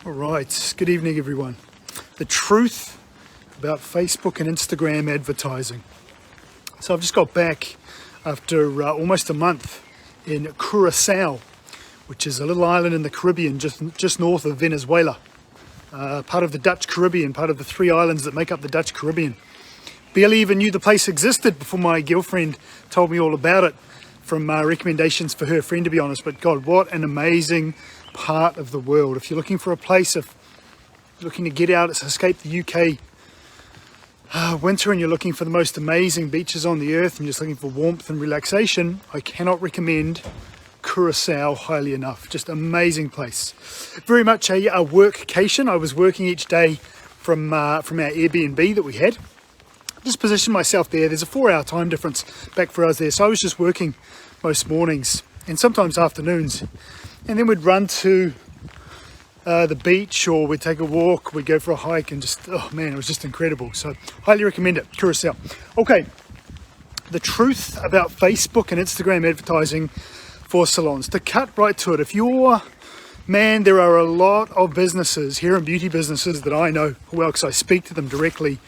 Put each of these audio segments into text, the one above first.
All right, good evening everyone. The truth about Facebook and Instagram advertising. So I've just got back after almost a month in Curaçao, which is a little island in the Caribbean just north of Venezuela. Part of the Dutch Caribbean, part of the 3 islands that make up the Dutch Caribbean. Barely even knew the place existed before my girlfriend told me all about it from recommendations for her friend, to be honest. But God, what an amazing part of the world. If you're looking for a place, if you're looking to get out, escape the UK winter, and you're looking for the most amazing beaches on the earth and just looking for warmth and relaxation, I cannot recommend Curaçao highly enough. Just amazing place. Very much a workcation. I was working each day from our Airbnb that we had. Just positioned myself there. There's a 4-hour time difference back for us there, so I was just working most mornings and sometimes afternoons, and then we'd run to the beach, or we'd take a walk, we'd go for a hike, and just, oh man, it was just incredible. So highly recommend it, Curaçao. Okay, the truth about Facebook and Instagram advertising for salons. To cut right to it, there are a lot of businesses, hair and beauty businesses that I know well because I speak to them directly,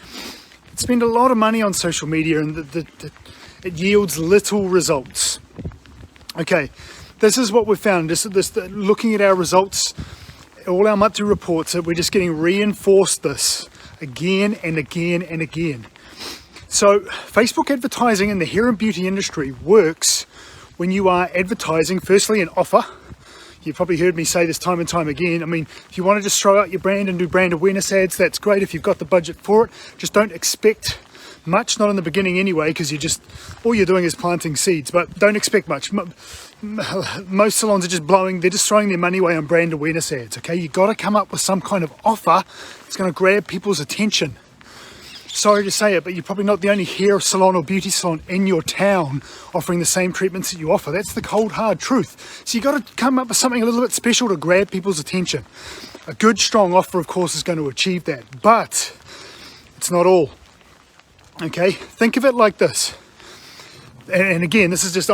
spend a lot of money on social media, and it yields little results. Okay, this is what we've found. Looking at our results, all our monthly reports, that we're just getting reinforced this again and again and again. So Facebook advertising in the hair and beauty industry works when you are advertising, firstly, an offer. You've probably heard me say this time and time again. I mean, if you want to just throw out your brand and do brand awareness ads, that's great if you've got the budget for it. Just don't expect much, not in the beginning anyway, because all you're doing is planting seeds, but don't expect much. Most salons are just they're just throwing their money away on brand awareness ads, okay? You've got to come up with some kind of offer that's going to grab people's attention. Sorry to say it, but you're probably not the only hair salon or beauty salon in your town offering the same treatments that you offer. That's the cold, hard truth. So you've got to come up with something a little bit special to grab people's attention. A good, strong offer, of course, is going to achieve that, but it's not all. Okay, think of it like this. And again, this is just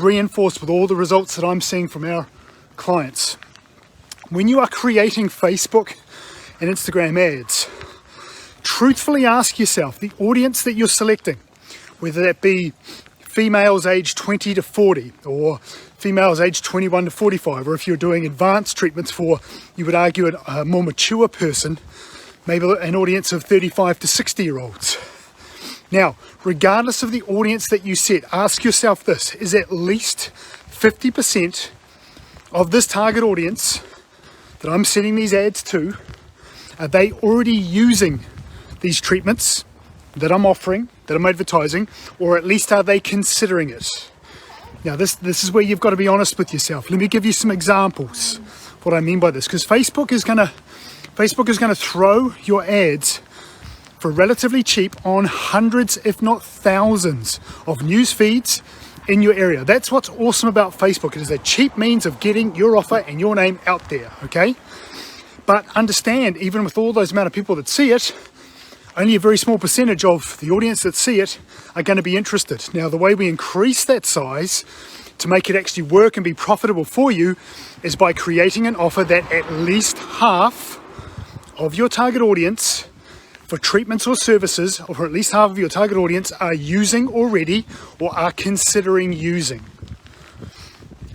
reinforced with all the results that I'm seeing from our clients. When you are creating Facebook and Instagram ads, truthfully ask yourself, the audience that you're selecting, whether that be females aged 20 to 40 or females aged 21 to 45, or if you're doing advanced treatments for, you would argue, a more mature person, maybe an audience of 35 to 60-year-olds. Now, regardless of the audience that you set, ask yourself this: is at least 50% of this target audience that I'm sending these ads to, are they already using these treatments that I'm offering, that I'm advertising, or at least are they considering it? Now, this is where you've got to be honest with yourself. Let me give you some examples of what I mean by this, because Facebook is going to throw your ads for relatively cheap on hundreds, if not thousands, of news feeds in your area. That's what's awesome about Facebook. It is a cheap means of getting your offer and your name out there, okay? But understand, even with all those amount of people that see it, only a very small percentage of the audience that see it are going to be interested. Now, the way we increase that size to make it actually work and be profitable for you is by creating an offer that at least half of your target audience for treatments or services, or at least half of your target audience, are using already or are considering using.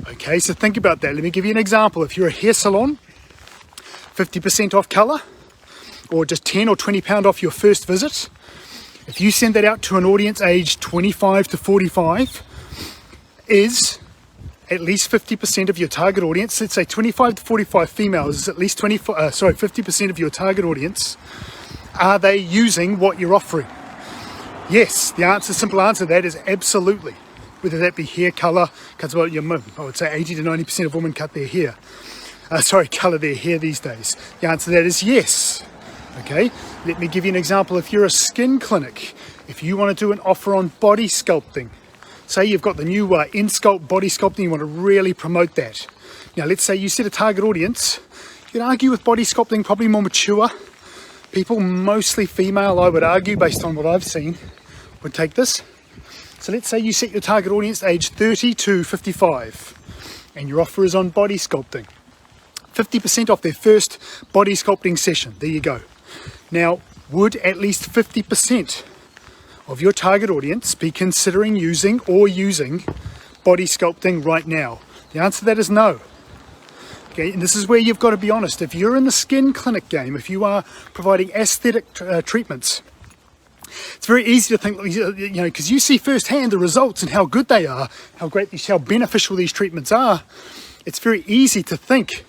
Okay, so think about that. Let me give you an example. If you're a hair salon, 50% off colour, or just 10 or 20 pound off your first visit. If you send that out to an audience aged 25 to 45, is at least 50% of your target audience, let's say 25 to 45 females, is at least 50% of your target audience, are they using what you're offering? Yes, the simple answer to that is absolutely. Whether that be hair colour, because I would say 80 to 90% of women cut their hair. Colour their hair these days. The answer to that is yes. Okay, let me give you an example. If you're a skin clinic, if you want to do an offer on body sculpting, say you've got the new N-Sculpt body sculpting, you want to really promote that. Now, let's say you set a target audience. You'd argue with body sculpting, probably more mature people, mostly female, I would argue, based on what I've seen, would take this. So let's say you set your target audience age 30 to 55, and your offer is on body sculpting. 50% off their first body sculpting session. There you go. Now, would at least 50% of your target audience be considering using body sculpting right now? The answer to that is no. Okay, and this is where you've got to be honest. If you're in the skin clinic game, if you are providing aesthetic treatments, it's very easy to think, because you see firsthand the results and how good they are, how beneficial these treatments are. It's very easy to think,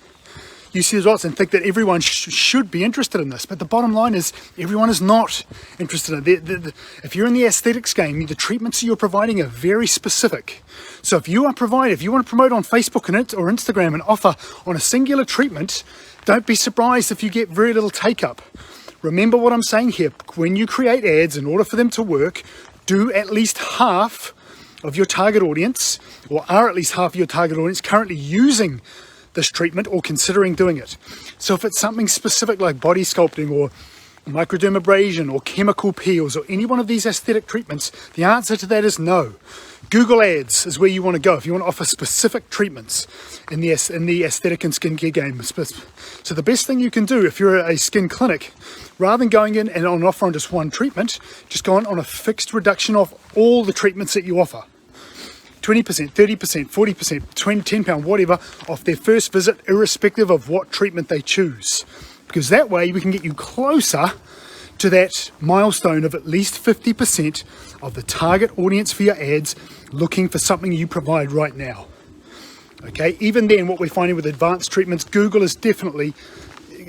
you see the results and think that everyone should be interested in this. But the bottom line is, everyone is not interested in it. If you're in the aesthetics game, the treatments you're providing are very specific. So if you want to promote on Facebook or Instagram and offer on a singular treatment, don't be surprised if you get very little take up. Remember what I'm saying here. When you create ads, in order for them to work, do at least half of your target audience, or are at least half of your target audience currently using this treatment or considering doing it. So if it's something specific like body sculpting or microdermabrasion or chemical peels or any one of these aesthetic treatments, the answer to that is no. Google Ads is where you want to go if you want to offer specific treatments in the aesthetic and skincare game. So the best thing you can do if you're a skin clinic, rather than going in and on offer on just one treatment, just go on a fixed reduction of all the treatments that you offer. 20%, 30%, 40%, £10, whatever, off their first visit, irrespective of what treatment they choose. Because that way we can get you closer to that milestone of at least 50% of the target audience for your ads looking for something you provide right now. Okay, even then, what we're finding with advanced treatments, Google is definitely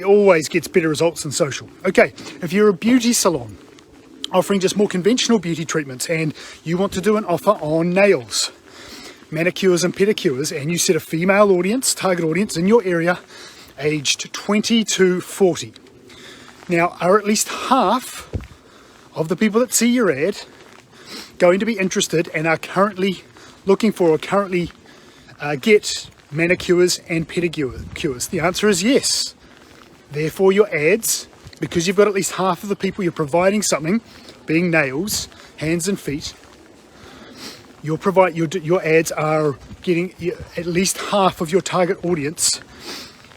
always gets better results than social. Okay, if you're a beauty salon offering just more conventional beauty treatments and you want to do an offer on nails, manicures and pedicures, and you set a female audience, target audience in your area, aged 20 to 40. Now, are at least half of the people that see your ad going to be interested and are currently looking for or currently get manicures and pedicures? The answer is yes. Therefore, your ads, because you've got at least half of the people you're providing something, being nails, hands and feet, your ads are getting at least half of your target audience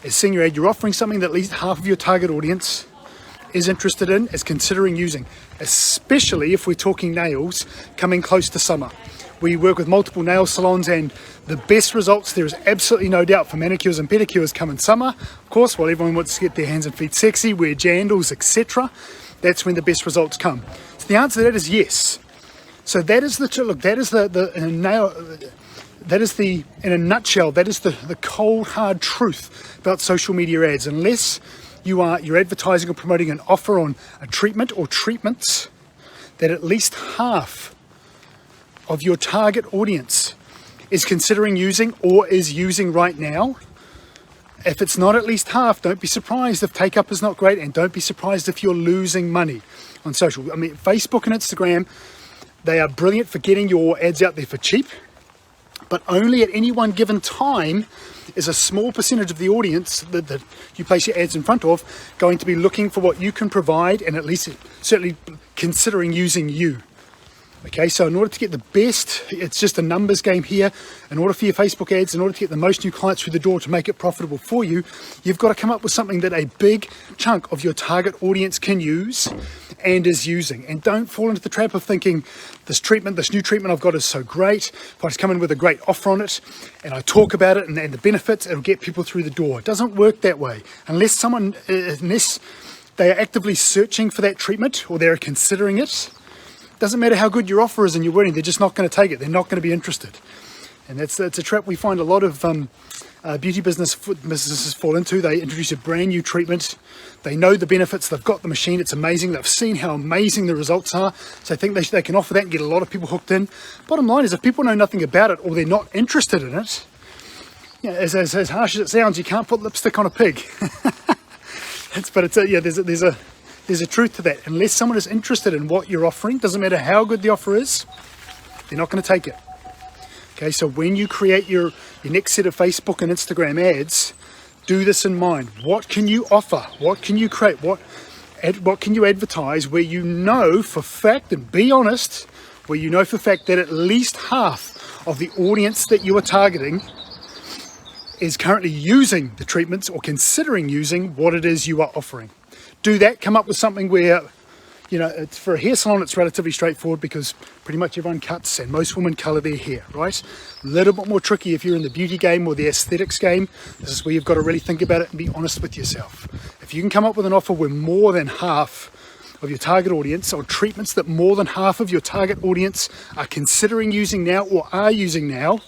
is seeing your ad. You're offering something that at least half of your target audience is interested in, is considering using, especially if we're talking nails coming close to summer. We work with multiple nail salons, and the best results, there is absolutely no doubt, for manicures and pedicures come in summer. Of course, while everyone wants to get their hands and feet sexy, wear jandals, etc., that's when the best results come. So the answer to that is yes. So that is in a nutshell, that is the cold hard truth about social media ads. Unless you're advertising or promoting an offer on a treatment or treatments that at least half of your target audience is considering using or is using right now. If it's not at least half, don't be surprised if take-up is not great, and don't be surprised if you're losing money on social. I mean, Facebook and Instagram, they are brilliant for getting your ads out there for cheap, but only at any one given time is a small percentage of the audience that you place your ads in front of going to be looking for what you can provide, and at least certainly considering using you. Okay, so in order to get the best, it's just a numbers game here. In order for your Facebook ads, in order to get the most new clients through the door to make it profitable for you, you've got to come up with something that a big chunk of your target audience can use and is using. And don't fall into the trap of thinking this new treatment I've got is so great. If I just come in with a great offer on it and I talk about it and the benefits, it'll get people through the door. It doesn't work that way. Unless they are actively searching for that treatment or they're considering it, doesn't matter how good your offer is in your wedding, they're just not going to take it. They're not going to be interested. And that's a trap we find a lot of beauty businesses fall into. They introduce a brand new treatment. They know the benefits. They've got the machine. It's amazing. They've seen how amazing the results are. So they think they can offer that and get a lot of people hooked in. Bottom line is, if people know nothing about it or they're not interested in it, as harsh as it sounds, you can't put lipstick on a pig. There's a truth to that. Unless someone is interested in what you're offering, doesn't matter how good the offer is, they're not going to take it. Okay, so when you create your next set of Facebook and Instagram ads, do this in mind. What can you offer? What can you create? What can you advertise where you know for fact, and be honest, where you know for fact that at least half of the audience that you are targeting is currently using the treatments or considering using what it is you are offering. Do that, come up with something where, you know, it's for a hair salon, it's relatively straightforward because pretty much everyone cuts and most women colour their hair, right? A little bit more tricky if you're in the beauty game or the aesthetics game. This is where you've got to really think about it and be honest with yourself. If you can come up with an offer where more than half of your target audience, or treatments that more than half of your target audience are considering using now or are using now,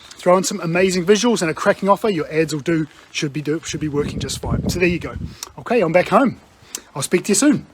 throw in some amazing visuals and a cracking offer, your ads should be working just fine. So there you go. Okay, I'm back home. I'll speak to you soon.